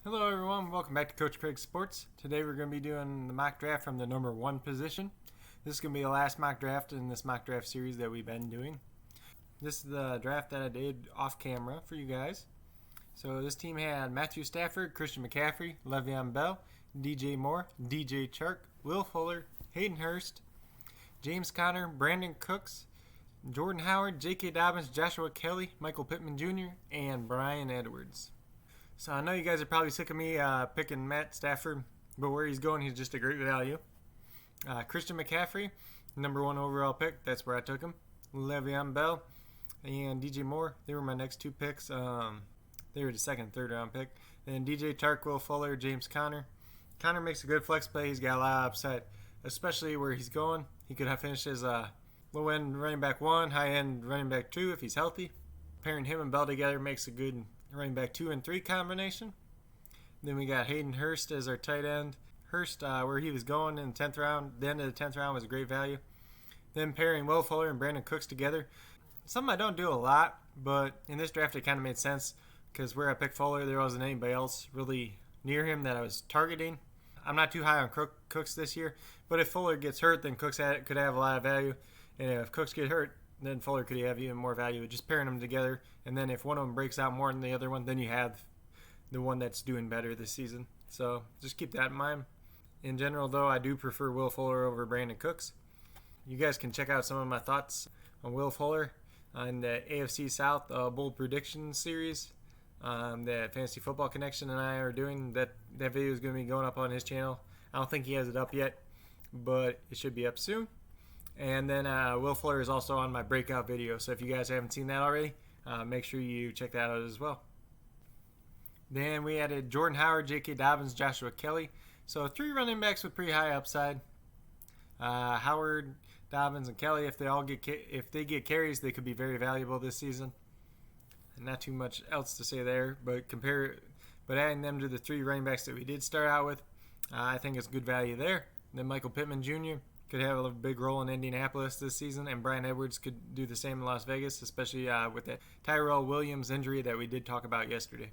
Hello everyone, welcome back to Coach Craig Sports. Today we're going to be doing the mock draft from the number 1 position. This is going to be the last mock draft in this mock draft series that we've been doing. This is the draft that I did off camera for you guys. So this team had Matthew Stafford, Christian McCaffrey, Le'Veon Bell, DJ Moore, DJ Chark, Will Fuller, Hayden Hurst, James Conner, Brandon Cooks, Jordan Howard, J.K. Dobbins, Joshua Kelly, Michael Pittman Jr., and Bryan Edwards. So I know you guys are probably sick of me picking Matt Stafford, but where he's going, he's just a great value. Christian McCaffrey, number 1 overall pick. That's where I took him. Le'Veon Bell and DJ Moore, they were my next 2 picks. They were the second and third round pick. Then DJ Chark, Will Fuller, James Conner. Conner makes a good flex play. He's got a lot of upside, especially where he's going. He could have finished as low end running back 1, high end running back 2 if he's healthy. Pairing him and Bell together makes a good running back 2 and 3 combination. Then we got Hayden Hurst as our tight end. Hurst, where he was going in the 10th round, the end of the 10th round was a great value. Then pairing Will Fuller and Brandon Cooks together. Something I don't do a lot, but in this draft it kind of made sense because where I picked Fuller, there wasn't anybody else really near him that I was targeting. I'm not too high on Cooks this year, but if Fuller gets hurt, then Cooks could have a lot of value. And if Cooks get hurt, then Fuller could have even more value. Just pairing them together, and then if one of them breaks out more than the other one, then you have the one that's doing better this season. So just keep that in mind. In general, though, I do prefer Will Fuller over Brandon Cooks. You guys can check out some of my thoughts on Will Fuller on the AFC South Bold Prediction Series that Fantasy Football Connection and I are doing. That video is going to be going up on his channel. I don't think he has it up yet, but it should be up soon. And then Will Fuller is also on my breakout video. So if you guys haven't seen that already, make sure you check that out as well. Then we added Jordan Howard, J.K. Dobbins, Joshua Kelly. So 3 running backs with pretty high upside. Howard, Dobbins, and Kelly, if they get carries, they could be very valuable this season. Not too much else to say there, but adding them to the 3 running backs that we did start out with, I think it's good value there. Then Michael Pittman Jr. could have a big role in Indianapolis this season, and Bryan Edwards could do the same in Las Vegas, especially with the Tyrell Williams injury that we did talk about yesterday.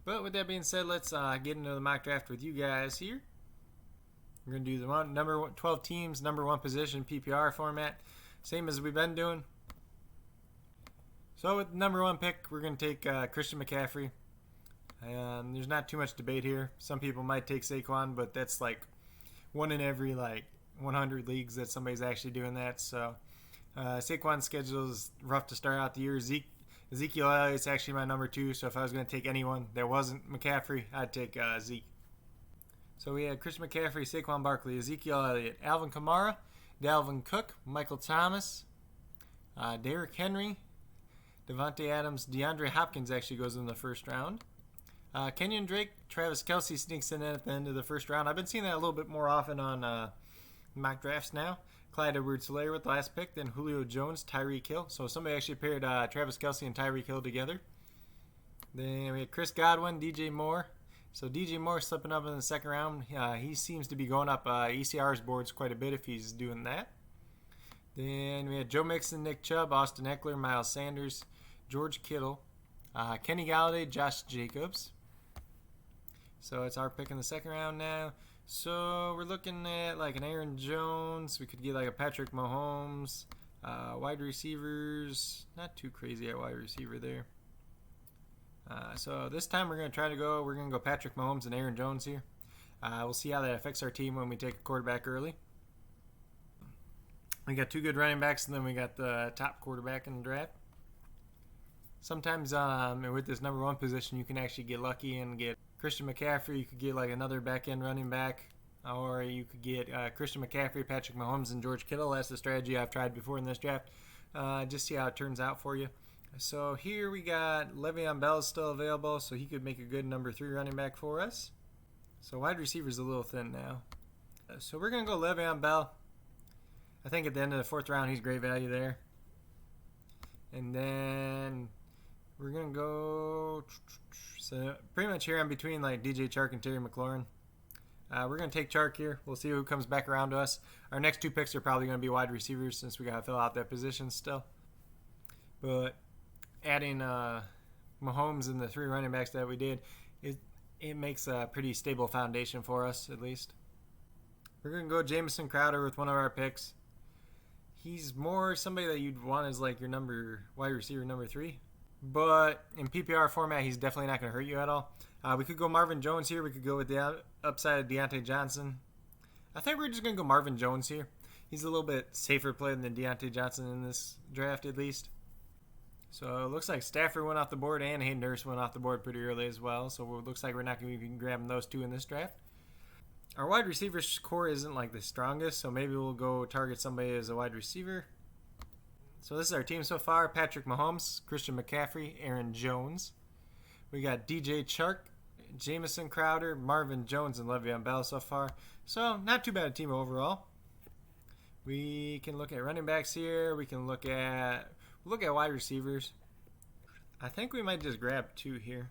But with that being said, let's get into the mock draft with you guys here. We're going to do the number 12 teams, number 1 position, PPR format, same as we've been doing. So with the number 1 pick, we're going to take Christian McCaffrey. There's not too much debate here. Some people might take Saquon, but that's like one in every 100 leagues that somebody's actually doing that. So Saquon's schedule is rough to start out the year. Ezekiel Elliott's actually my number 2. So if I was going to take anyone that wasn't McCaffrey, I'd take Zeke. So we had Christian McCaffrey, Saquon Barkley, Ezekiel Elliott, Alvin Kamara, Dalvin Cook, Michael Thomas, Derrick Henry, Devontae Adams, DeAndre Hopkins actually goes in the first round. Kenyon Drake, Travis Kelce sneaks in at the end of the first round. I've been seeing that a little bit more often on mock drafts now. Clyde Edwards-Helaire with the last pick, then Julio Jones, Tyreek Hill. So somebody actually paired Travis Kelce and Tyreek Hill together. Then we had Chris Godwin, DJ Moore. So DJ Moore slipping up in the second round. He seems to be going up ECR's boards quite a bit if he's doing that. Then we had Joe Mixon, Nick Chubb, Austin Eckler, Miles Sanders, George Kittle, Kenny Galladay, Josh Jacobs. So it's our pick in the second round now. So we're looking at an Aaron Jones. We could get a Patrick Mahomes. Wide receivers, not too crazy at wide receiver there. So this time we're going to go Patrick Mahomes and Aaron Jones here. We'll see how that affects our team when we take a quarterback early. We got 2 good running backs, and then we got the top quarterback in the draft. Sometimes with this number 1 position, you can actually get lucky and get Christian McCaffrey. You could get another back-end running back, or you could get Christian McCaffrey, Patrick Mahomes, and George Kittle. That's the strategy I've tried before in this draft. Just see how it turns out for you. So here we got Le'Veon Bell is still available, so he could make a good number 3 running back for us. So wide receiver's a little thin now. So we're going to go Le'Veon Bell. I think at the end of the 4th round, he's great value there. And then we're going to go... So pretty much here I'm between DJ Chark and Terry McLaurin. We're going to take Chark here. We'll see who comes back around to us. Our next 2 picks are probably going to be wide receivers since we got to fill out that position still. But adding Mahomes and the 3 running backs that we did, it makes a pretty stable foundation for us, at least. We're going to go Jamison Crowder with one of our picks. He's more somebody that you'd want as like your wide receiver number 3. But in PPR format, he's definitely not going to hurt you at all. We could go Marvin Jones here. We could go with the upside of Deontay Johnson. I think we're just going to go Marvin Jones here. He's a little bit safer play than Deontay Johnson in this draft, at least. So it looks like Stafford went off the board and Hayden Hurst went off the board pretty early as well. So it looks like we're not going to be grabbing those two in this draft. Our wide receiver core isn't like the strongest, so maybe we'll go target somebody as a wide receiver. So this is our team so far. Patrick Mahomes, Christian McCaffrey, Aaron Jones. We got DJ Chark, Jamison Crowder, Marvin Jones, and Le'Veon Bell so far. So not too bad a team overall. We can look at running backs here. We can look at wide receivers. I think we might just grab 2 here.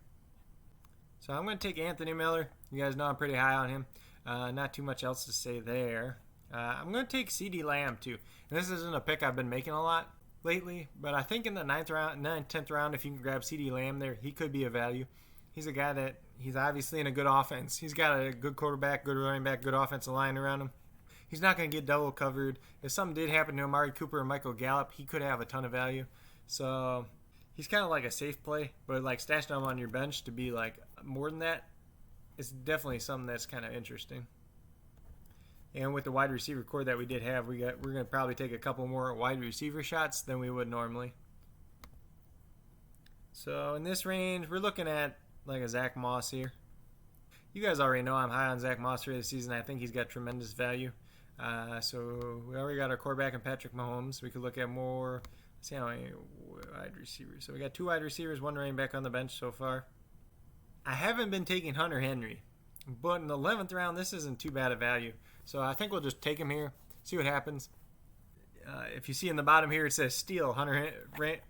So I'm going to take Anthony Miller. You guys know I'm pretty high on him. Not too much else to say there. I'm going to take CeeDee Lamb too. And this isn't a pick I've been making a lot lately, but I think in the 9th, 10th round, if you can grab CeeDee Lamb there, he could be a value. He's a guy that he's obviously in a good offense. He's got a good quarterback, good running back, good offensive line around him. He's not going to get double covered. If something did happen to Amari Cooper or Michael Gallup, he could have a ton of value. So he's kind of like a safe play, but like stashing him on your bench to be like more than that, it's definitely something that's kind of interesting. And with the wide receiver core that we did have, we're going to probably take a couple more wide receiver shots than we would normally. So in this range, we're looking at like a Zach Moss here. You guys already know I'm high on Zach Moss for this season. I think he's got tremendous value. So we already got our quarterback in Patrick Mahomes. We could look at more. Let's see how many wide receivers. So we got 2 wide receivers, 1 running back on the bench so far. I haven't been taking Hunter Henry, but in the 11th round, this isn't too bad a value. So I think we'll just take him here, see what happens. If you see in the bottom here, it says steal.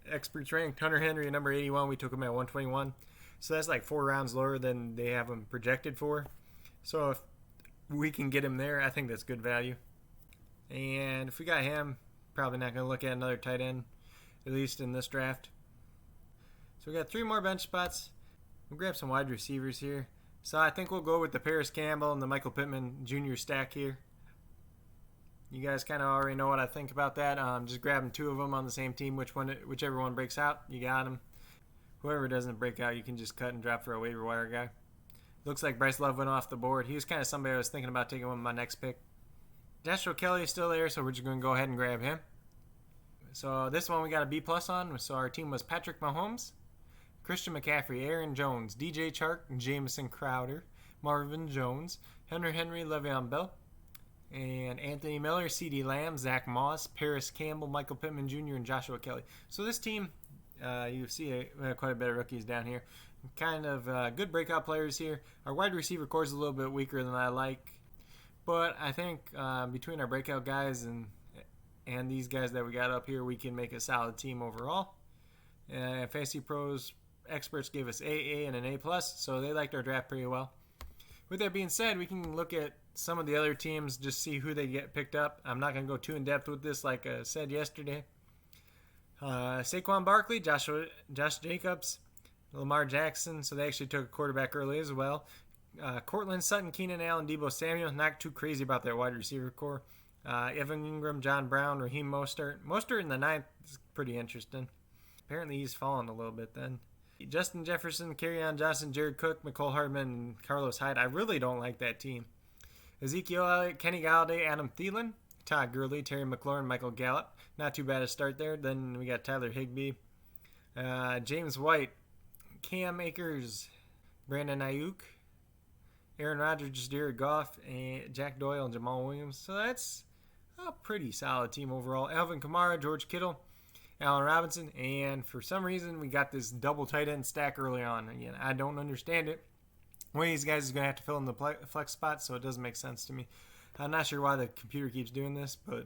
Experts ranked Hunter Henry at number 81. We took him at 121. So that's like 4 rounds lower than they have him projected for. So if we can get him there, I think that's good value. And if we got him, probably not going to look at another tight end, at least in this draft. So we got 3 more bench spots. We'll grab some wide receivers here. So I think we'll go with the Paris Campbell and the Michael Pittman Jr. stack here. You guys kind of already know what I think about that. Just grabbing 2 of them on the same team. Whichever one breaks out, you got them. Whoever doesn't break out, you can just cut and drop for a waiver wire guy. Looks like Bryce Love went off the board. He was kind of somebody I was thinking about taking with my next pick. Joshua Kelly is still there, so we're just going to go ahead and grab him. So this one we got a B+ on. So our team was Patrick Mahomes, Christian McCaffrey, Aaron Jones, DJ Chark, Jamison Crowder, Marvin Jones, Hunter Henry, Le'Veon Bell, and Anthony Miller, CeeDee Lamb, Zach Moss, Paris Campbell, Michael Pittman Jr., and Joshua Kelly. So this team, you see quite a bit of rookies down here. Kind of good breakout players here. Our wide receiver core is a little bit weaker than I like, but I think between our breakout guys and these guys that we got up here, we can make a solid team overall. Fantasy Pros experts gave us AA and an A+, so they liked our draft pretty well. With that being said, we can look at some of the other teams, just see who they get picked up. I'm not going to go too in-depth with this like I said yesterday. Saquon Barkley, Josh Jacobs, Lamar Jackson, so they actually took a quarterback early as well. Cortland Sutton, Keenan Allen, Deebo Samuel, not too crazy about their wide receiver core. Evan Ingram, John Brown, Raheem Mostert. Mostert in the 9th is pretty interesting. Apparently he's fallen a little bit then. Justin Jefferson, Kerryon Johnson, Jared Cook, McCole Hardman, and Carlos Hyde. I really don't like that team. Ezekiel Elliott, Kenny Galladay, Adam Thielen, Todd Gurley, Terry McLaurin, Michael Gallup. Not too bad a start there. Then we got Tyler Higbee, James White, Cam Akers, Brandon Ayuk, Aaron Rodgers, Jared Goff, and Jack Doyle and Jamal Williams. So that's a pretty solid team overall. Alvin Kamara, George Kittle, Allen Robinson, and for some reason we got this double tight end stack early on. Again, I don't understand it. One of these guys is going to have to fill in the flex spot, so it doesn't make sense to me. I'm not sure why the computer keeps doing this, but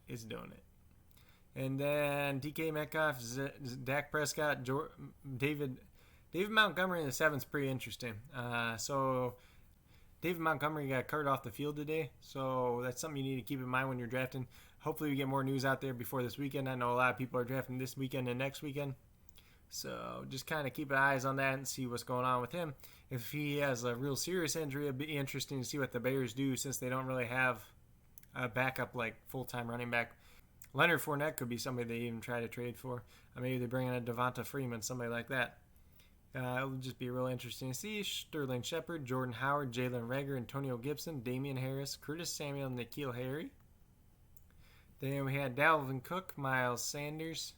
it's doing it. And then DK Metcalf, Dak Prescott, David Montgomery in the 7th is pretty interesting. So David Montgomery got carted off the field today, so that's something you need to keep in mind when you're drafting. Hopefully we get more news out there before this weekend. I know a lot of people are drafting this weekend and next weekend. So just kind of keep eyes on that and see what's going on with him. If he has a real serious injury, it'd be interesting to see what the Bears do since they don't really have a backup like full-time running back. Leonard Fournette could be somebody they even try to trade for. Maybe they bring in a Devonta Freeman, somebody like that. It'll just be real interesting to see. Sterling Shepard, Jordan Howard, Jalen Reagor, Antonio Gibson, Damian Harris, Curtis Samuel, and N'Keal Harry. Then we had Dalvin Cook, Miles Sanders,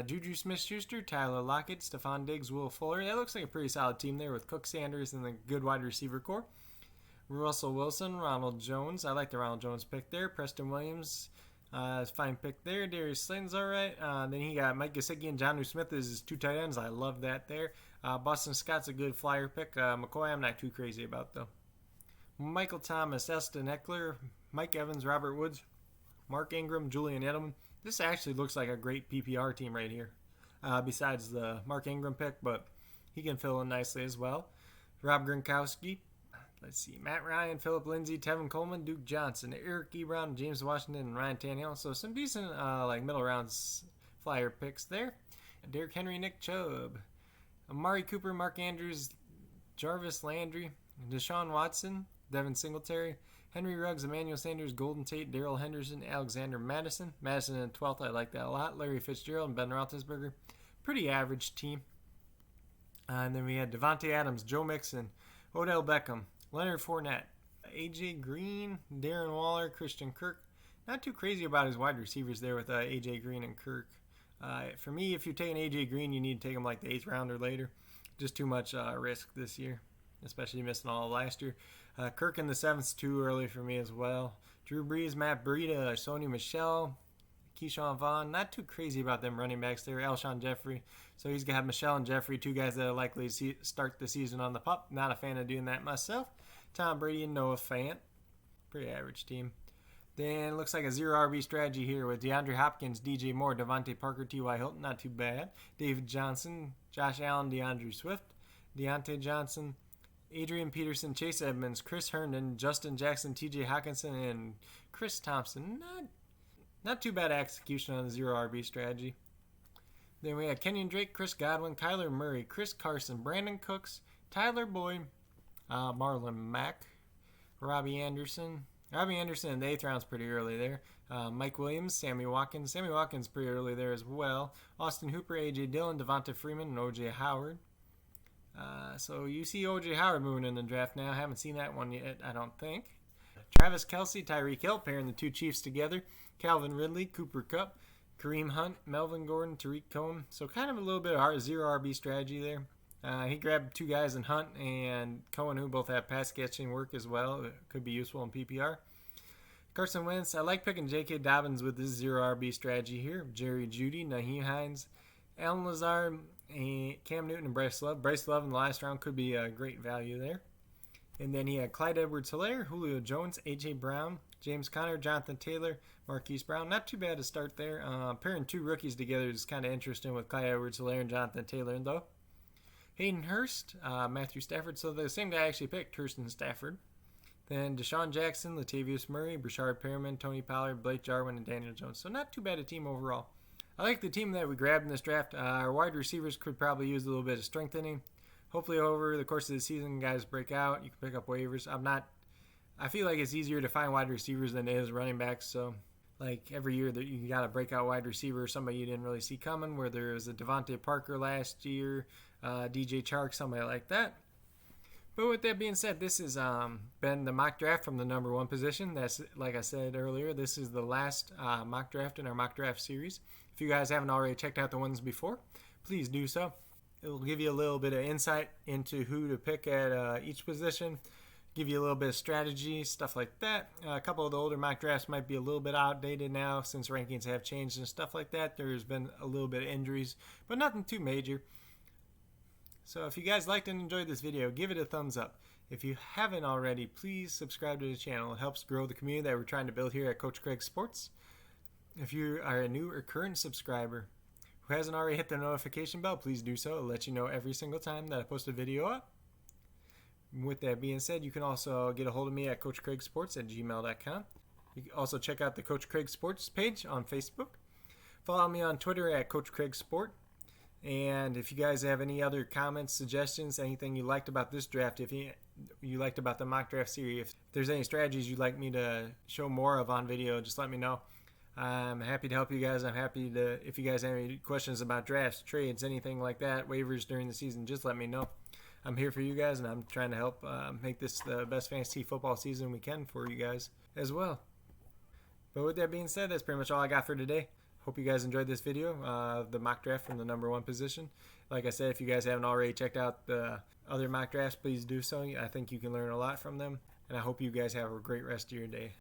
Juju Smith-Schuster, Tyler Lockett, Stephon Diggs, Will Fuller. That looks like a pretty solid team there with Cook, Sanders, and the good wide receiver core. Russell Wilson, Ronald Jones. I like the Ronald Jones pick there. Preston Williams, fine pick there. Darius Slayton's all right. Then he got Mike Gesicki and Jonnu Smith as his 2 tight ends. I love that there. Boston Scott's a good flyer pick. McCoy I'm not too crazy about, though. Michael Thomas, Eston Eckler, Mike Evans, Robert Woods, Mark Ingram, Julian Edelman. This actually looks like a great PPR team right here, besides the Mark Ingram pick, but he can fill in nicely as well. Rob Gronkowski. Let's see. Matt Ryan, Philip Lindsay, Tevin Coleman, Duke Johnson, Eric Ebron, James Washington, and Ryan Tannehill. So some decent middle rounds flyer picks there. Derrick Henry, Nick Chubb, Amari Cooper, Mark Andrews, Jarvis Landry, Deshaun Watson, Devin Singletary, Henry Ruggs, Emmanuel Sanders, Golden Tate, Darrell Henderson, Alexander Madison. Madison in 12th, I like that a lot. Larry Fitzgerald and Ben Roethlisberger. Pretty average team. And then we had Devontae Adams, Joe Mixon, Odell Beckham, Leonard Fournette, A.J. Green, Darren Waller, Christian Kirk. Not too crazy about his wide receivers there with A.J. Green and Kirk. For me, if you're taking A.J. Green, you need to take him like the 8th round or later. Just too much risk this year, especially missing all of last year. Kirk in the 7th, too early for me as well. Drew Brees, Matt Breida, Sony Michel, Keyshawn Vaughn. Not too crazy about them running backs there. Alshon Jeffrey. So he's got Michel and Jeffrey, 2 guys that are likely to start the season on the pup. Not a fan of doing that myself. Tom Brady and Noah Fant. Pretty average team. Then it looks like a 0 RB strategy here with DeAndre Hopkins, DJ Moore, Devontae Parker, T.Y. Hilton. Not too bad. David Johnson, Josh Allen, DeAndre Swift, Deontay Johnson, Adrian Peterson, Chase Edmonds, Chris Herndon, Justin Jackson, T.J. Hawkinson, and Chris Thompson. Not too bad execution on the 0 RB strategy. Then we had Kenyon Drake, Chris Godwin, Kyler Murray, Chris Carson, Brandon Cooks, Tyler Boyd, Marlon Mack, Robbie Anderson. Robbie Anderson in the 8th round's pretty early there. Mike Williams, Sammy Watkins. Sammy Watkins pretty early there as well. Austin Hooper, A.J. Dillon, Devonta Freeman, and O.J. Howard. So you see O.J. Howard moving in the draft now. Haven't seen that one yet, I don't think. Travis Kelce, Tyreek Hill, pairing the 2 Chiefs together. Calvin Ridley, Cooper Kupp, Kareem Hunt, Melvin Gordon, Tariq Cohen. So kind of a little bit of 0 RB strategy there. He grabbed 2 guys in Hunt and Cohen who both have pass catching work as well. It could be useful in PPR. Carson Wentz, I like picking J.K. Dobbins with this 0 RB strategy here. Jerry Jeudy, Naheem Hines, Allen Lazard, and Cam Newton, and Bryce Love. Bryce Love in the last round could be a great value there. And then he had Clyde Edwards-Helaire, Julio Jones, A.J. Brown, James Conner, Jonathan Taylor, Marquise Brown. Not too bad to start there. Pairing 2 rookies together is kind of interesting with Clyde Edwards-Helaire and Jonathan Taylor, though. Hayden Hurst, Matthew Stafford. So the same guy actually picked Hurst and Stafford. Then Deshaun Jackson, Latavius Murray, Brashard Perriman, Tony Pollard, Blake Jarwin, and Daniel Jones. So not too bad a team overall. I like the team that we grabbed in this draft. Our wide receivers could probably use a little bit of strengthening. Hopefully over the course of the season, guys break out. You can pick up waivers. I feel like it's easier to find wide receivers than it is running backs. So like every year that you got a breakout wide receiver, somebody you didn't really see coming, where there was a Devontae Parker last year, DJ Chark, somebody like that. But with that being said, this has been the mock draft from the number 1 position. That's, like I said earlier, this is the last mock draft in our mock draft series. If you guys haven't already checked out the ones before, please do so. It will give you a little bit of insight into who to pick at each position, give you a little bit of strategy, stuff like that. A couple of the older mock drafts might be a little bit outdated now since rankings have changed and stuff like that. There's been a little bit of injuries, but nothing too major. So if you guys liked and enjoyed this video, give it a thumbs up. If you haven't already, please subscribe to the channel. It helps grow the community that we're trying to build here at Coach Craig Sports. If you are a new or current subscriber who hasn't already hit the notification bell, please do so. It'll let you know every single time that I post a video up. With that being said, you can also get a hold of me at CoachCraigSports@gmail.com. You can also check out the Coach Craig Sports page on Facebook. Follow me on Twitter at Coach Craig Sport. And if you guys have any other comments, suggestions, anything you liked about this draft, if you liked about the mock draft series, if there's any strategies you'd like me to show more of on video, just let me know. I'm happy to help you guys. I'm happy to, if you guys have any questions about drafts, trades, anything like that, waivers during the season, just let me know. I'm here for you guys, and I'm trying to help make this the best fantasy football season we can for you guys as well. But with that being said, that's pretty much all I got for today. Hope you guys enjoyed this video of the mock draft from the number 1 position. Like I said, if you guys haven't already checked out the other mock drafts, please do so. I think you can learn a lot from them, and I hope you guys have a great rest of your day.